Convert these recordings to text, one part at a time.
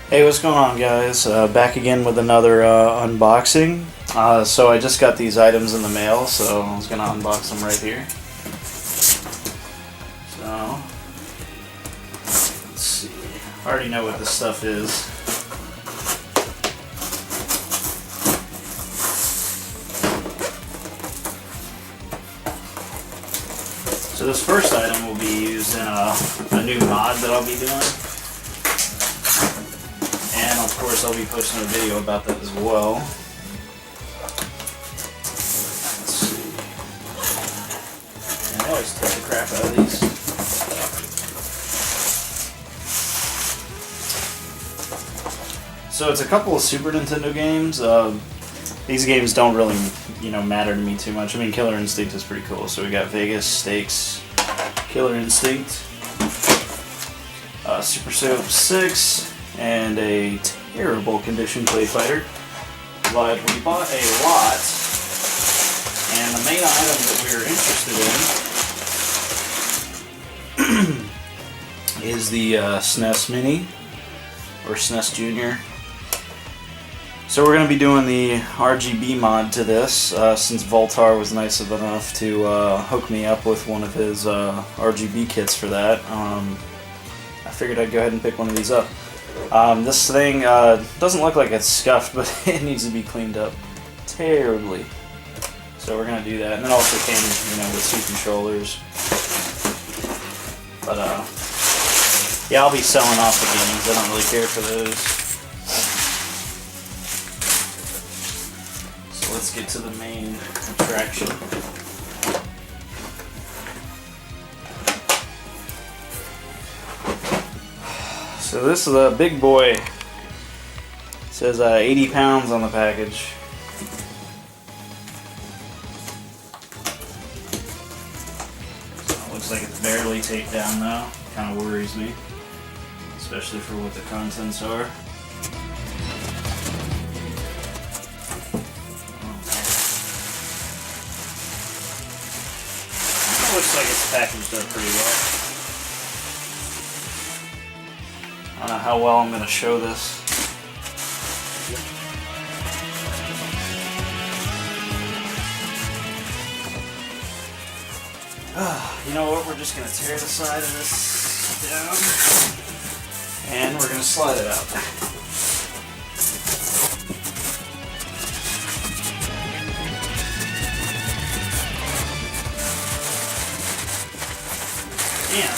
Hey, what's going on, guys? Back again with another unboxing. So I just got these items in the mail, so I was going to unbox them right here. So, let's see. I already know what this stuff is. So this first item will be used in a new mod that I'll be doing. And of course I'll be posting a video about that as well. Let's see. And I always take the crap out of these. So it's a couple of Super Nintendo games. These games don't really, matter to me too much. I mean, Killer Instinct is pretty cool. So we got Vegas, Stakes, Killer Instinct, Super Soap 6, and a terrible condition Play Fighter. But we bought a lot, and the main item that we are interested in is the SNES Mini, or SNES Junior. So we're going to be doing the RGB mod to this, since Voltar was nice enough to hook me up with one of his RGB kits for that. I figured I'd go ahead and pick one of these up. This thing doesn't look like it's scuffed, but it needs to be cleaned up terribly. So we're going to do that. And it also came, with 2 controllers. But, yeah, I'll be selling off the games. I don't really care for those. So let's get to the main attraction. So this is a big boy. It says 80 pounds on the package. So it looks like it's barely taped down though. Kind of worries me, especially for what the contents are. It looks like it's packaged up pretty well. I don't know how well I'm going to show this. You know what, we're just going to tear the side of this down, and we're going to slide it out. Yeah.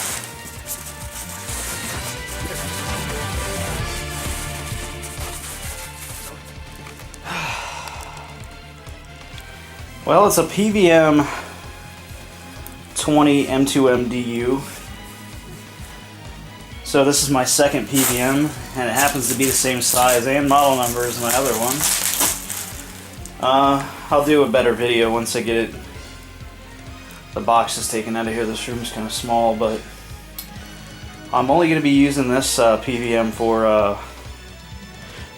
Well, it's a PVM 20 M2MDU. So this is my second PVM, and it happens to be the same size and model number as my other one. I'll do a better video once I get the box is taken out of here. This room's kind of small, but I'm only going to be using this PVM for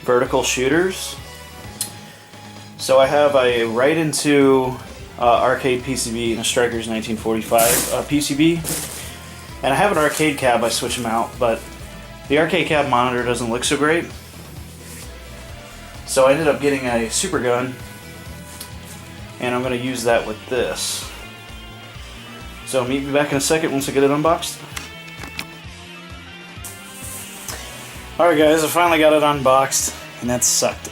vertical shooters. So I have a right into arcade PCB and a Strikers 1945 PCB, and I have an arcade cab. I switch them out, but the arcade cab monitor doesn't look so great, so I ended up getting a super gun, and I'm going to use that with this. So meet me back in a second once I get it unboxed. Alright guys, I finally got it unboxed, and that sucked.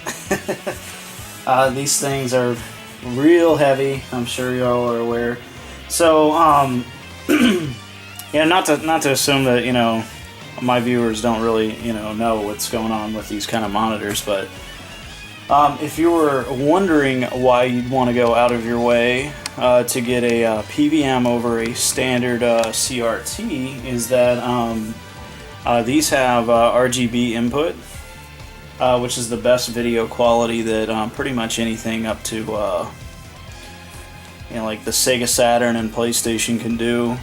These things are real heavy, I'm sure y'all are aware. So, yeah, not to assume that, my viewers don't really, know what's going on with these kind of monitors, but if you were wondering why you'd want to go out of your way to get a PVM over a standard CRT, is that these have RGB input, which is the best video quality that pretty much anything up to like the Sega Saturn and PlayStation can do.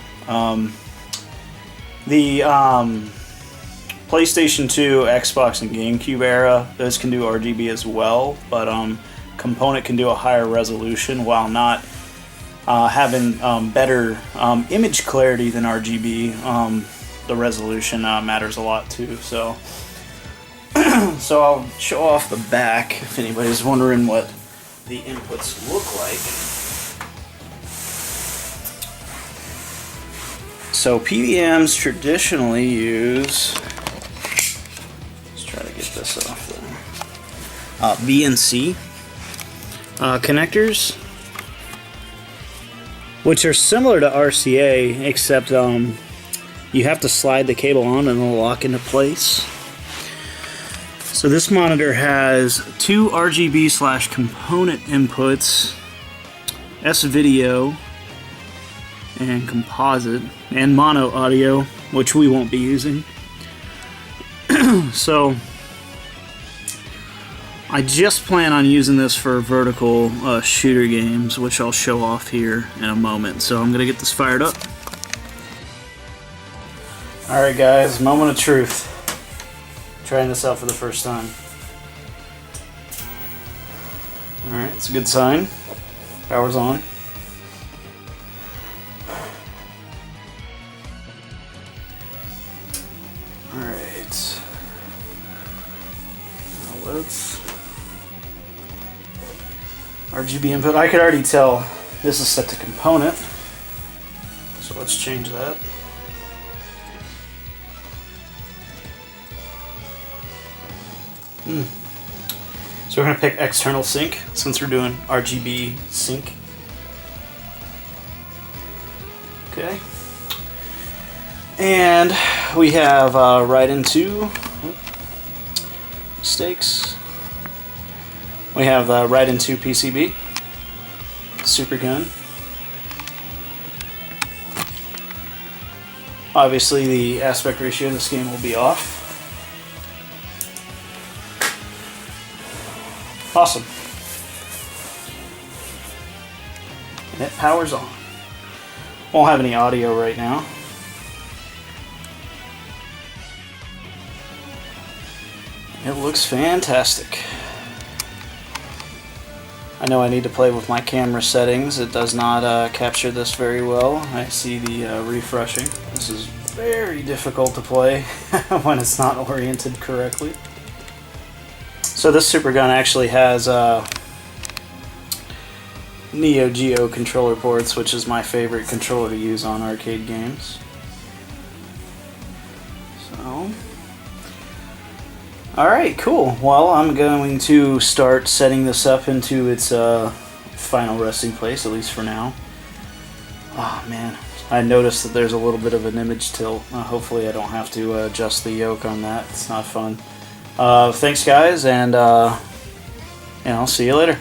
The PlayStation 2, Xbox, and GameCube era, those can do RGB as well, but Component can do a higher resolution while not having better image clarity than RGB. The resolution matters a lot too. So So I'll show off the back if anybody's wondering what the inputs look like. So PVMs traditionally use, let's try to get this off there, B and C connectors, which are similar to RCA, except you have to slide the cable on and it'll lock into place. So this monitor has two RGB/component inputs, S-video and composite, and mono audio, which we won't be using. So I just plan on using this for vertical shooter games, which I'll show off here in a moment. So I'm gonna get this fired up. Alright guys, moment of truth. Trying this out for the first time. Alright, it's a good sign. Power's on. Alright. Now let's... RGB input. I could already tell this is set to component. So let's change that. So we're going to pick external sync since we're doing RGB sync. Okay. And we have right into mistakes. We have right into PCB, super gun. Obviously the aspect ratio of this game will be off. Awesome. And it powers on. Won't have any audio right now. It looks fantastic. I know I need to play with my camera settings. It does not capture this very well. I see the refreshing. This is very difficult to play when it's not oriented correctly. So this super gun actually has Neo Geo controller ports, which is my favorite controller to use on arcade games. So, alright, cool. Well, I'm going to start setting this up into its final resting place, at least for now. Oh man, I noticed that there's a little bit of an image tilt. Hopefully I don't have to adjust the yoke on that. It's not fun. Thanks guys, and I'll see you later.